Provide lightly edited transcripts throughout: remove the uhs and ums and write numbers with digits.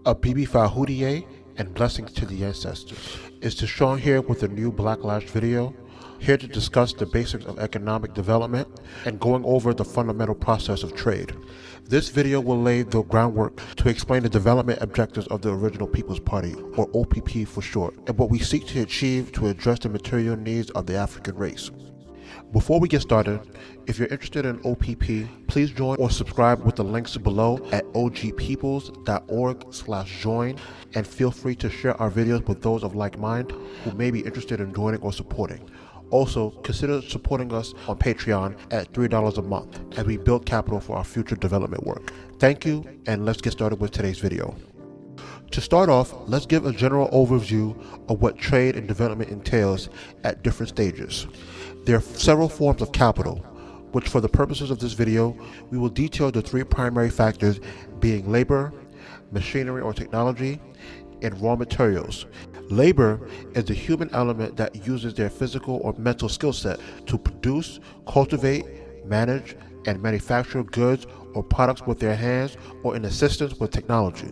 OPP Book and blessings to the ancestors. It's Deshaun here with a new Blacklash video, here to discuss the basics of economic development and going over the fundamental process of trade. This video will lay the groundwork to explain the development objectives of the original People's Party, or OPP for short, and what we seek to achieve to address the material needs of the African race. Before we get started, if you're interested in OPP, please join or subscribe with the links below at ogpeoples.org/join, and feel free to share our videos with those of like mind who may be interested in joining or supporting. Also, consider supporting us on Patreon at $3 a month as we build capital for our future development work. Thank you, and let's get started with today's video. To start off, let's give a general overview of what trade and development entails at different stages. There are several forms of capital, which for the purposes of this video, we will detail the three primary factors being labor, machinery or technology, and raw materials. Labor is the human element that uses their physical or mental skill set to produce, cultivate, manage, and manufacture goods or products with their hands or in assistance with technology.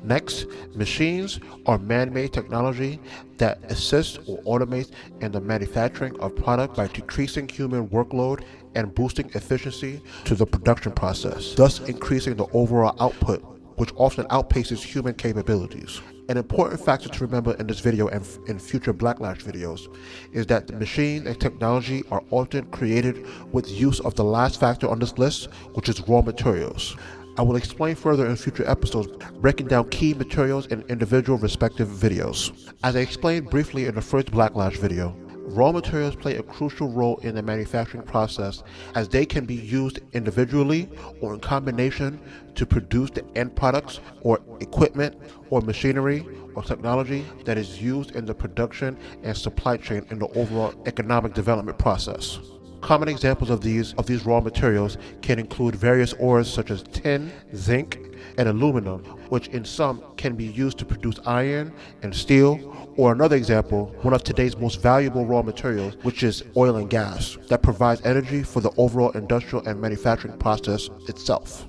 Next, machines are man-made technology that assists or automates in the manufacturing of products by decreasing human workload and boosting efficiency to the production process, thus increasing the overall output, which often outpaces human capabilities. An important factor to remember in this video and in future Blacklash videos is that the machines and technology are often created with use of the last factor on this list, which is raw materials. I will explain further in future episodes, breaking down key materials in individual respective videos. As I explained briefly in the first Blacklash video, raw materials play a crucial role in the manufacturing process as they can be used individually or in combination to produce the end products or equipment or machinery or technology that is used in the production and supply chain in the overall economic development process. Common examples of these raw materials can include various ores such as tin, zinc, and aluminum, which in some can be used to produce iron and steel, or another example, one of today's most valuable raw materials, which is oil and gas, that provides energy for the overall industrial and manufacturing process itself.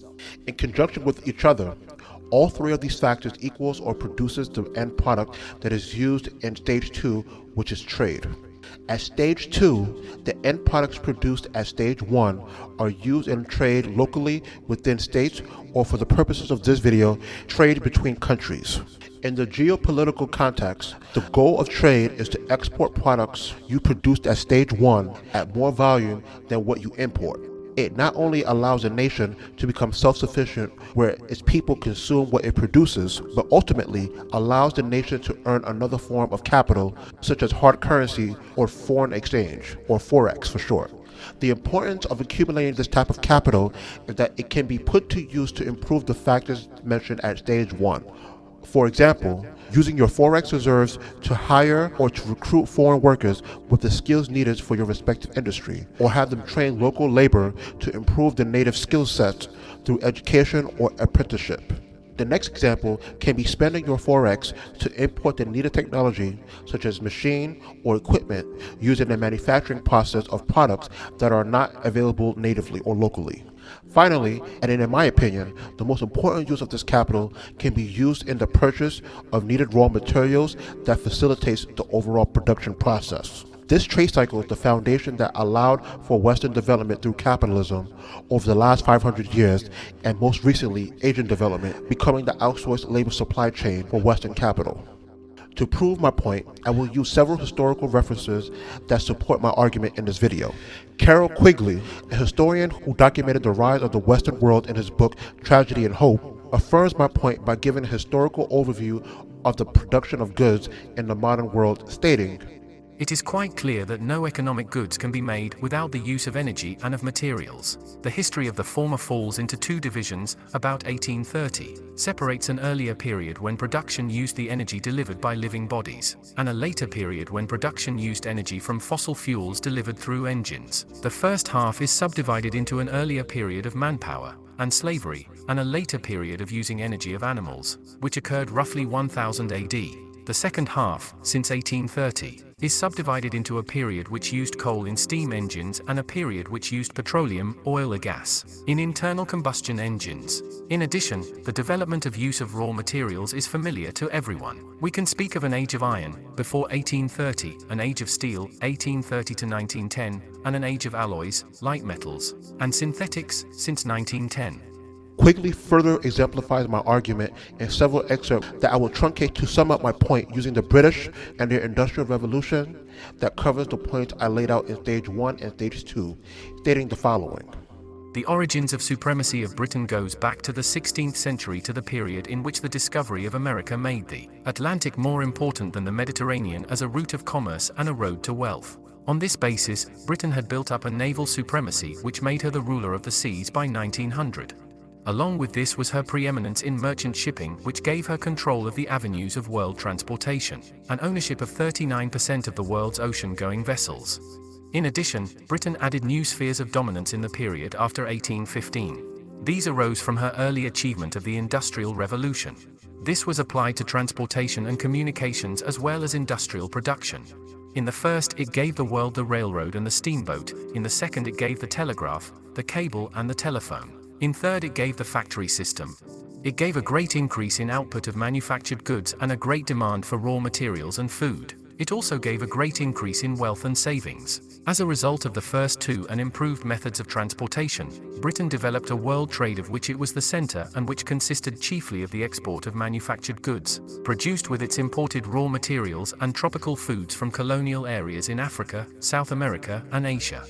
In conjunction with each other, all three of these factors equals or produces the end product that is used in stage 2, which is trade. At stage 2, the end products produced at stage 1 are used in trade locally within states, or for the purposes of this video, trade between countries. In the geopolitical context, the goal of trade is to export products you produced at stage 1 at more volume than what you import. It not only allows a nation to become self-sufficient where its people consume what it produces, but ultimately allows the nation to earn another form of capital, such as hard currency or foreign exchange, or forex for short. The importance of accumulating this type of capital is that it can be put to use to improve the factors mentioned at stage 1. For example, using your forex reserves to hire or to recruit foreign workers with the skills needed for your respective industry, or have them train local labor to improve the native skill sets through education or apprenticeship. The next example can be spending your forex to import the needed technology, such as machine or equipment used in the manufacturing process of products that are not available natively or locally. Finally, and in my opinion, the most important use of this capital can be used in the purchase of needed raw materials that facilitates the overall production process. This trade cycle is the foundation that allowed for Western development through capitalism over the last 500 years, and most recently, Asian development, becoming the outsourced labor supply chain for Western capital. To prove my point, I will use several historical references that support my argument in this video. Carroll Quigley, a historian who documented the rise of the Western world in his book Tragedy and Hope, affirms my point by giving a historical overview of the production of goods in the modern world, stating, "It is quite clear that no economic goods can be made without the use of energy and of materials. The history of the former falls into two divisions. About 1830 separates an earlier period when production used the energy delivered by living bodies, and a later period when production used energy from fossil fuels delivered through engines. The first half is subdivided into an earlier period of manpower and slavery, and a later period of using energy of animals, which occurred roughly 1000 AD. The second half, since 1830, is subdivided into a period which used coal in steam engines and a period which used petroleum, oil or gas, in internal combustion engines. In addition, the development of use of raw materials is familiar to everyone. We can speak of an age of iron, before 1830, an age of steel, 1830 to 1910, and an age of alloys, light metals, and synthetics, since 1910. Quigley further exemplifies my argument in several excerpts that I will truncate to sum up my point using the British and their Industrial Revolution that covers the points I laid out in Stage 1 and Stage 2, stating the following. The origins of supremacy of Britain goes back to the 16th century, to the period in which the discovery of America made the Atlantic more important than the Mediterranean as a route of commerce and a road to wealth. On this basis, Britain had built up a naval supremacy which made her the ruler of the seas by 1900. Along with this was her preeminence in merchant shipping, which gave her control of the avenues of world transportation, and ownership of 39% of the world's ocean-going vessels. In addition, Britain added new spheres of dominance in the period after 1815. These arose from her early achievement of the Industrial Revolution. This was applied to transportation and communications as well as industrial production. In the first, it gave the world the railroad and the steamboat. In the second, it gave the telegraph, the cable and the telephone. In third, it gave the factory system. It gave a great increase in output of manufactured goods and a great demand for raw materials and food. It also gave a great increase in wealth and savings. As a result of the first two and improved methods of transportation, Britain developed a world trade of which it was the center and which consisted chiefly of the export of manufactured goods, produced with its imported raw materials and tropical foods from colonial areas in Africa, South America, and Asia.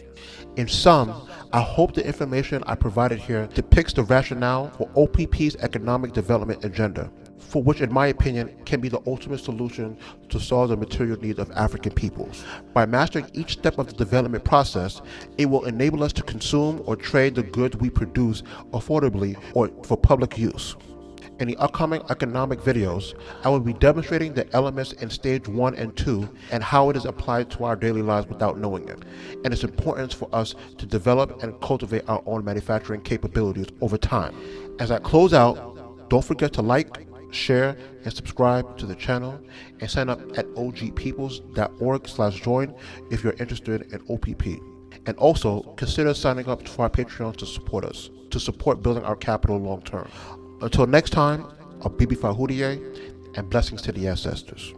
In sum, I hope the information I provided here depicts the rationale for OPP's economic development agenda, for which in my opinion can be the ultimate solution to solve the material needs of African peoples. By mastering each step of the development process, it will enable us to consume or trade the goods we produce affordably or for public use. In the upcoming economic videos, I will be demonstrating the elements in Stage 1 and 2 and how it is applied to our daily lives without knowing it, and its importance for us to develop and cultivate our own manufacturing capabilities over time. As I close out, don't forget to like, share, and subscribe to the channel, and sign up at ogpeoples.org/join if you're interested in OPP. And also, consider signing up for our Patreon to support us, to support building our capital long term. Until next time, Abibi Fahudiye, and blessings to the ancestors.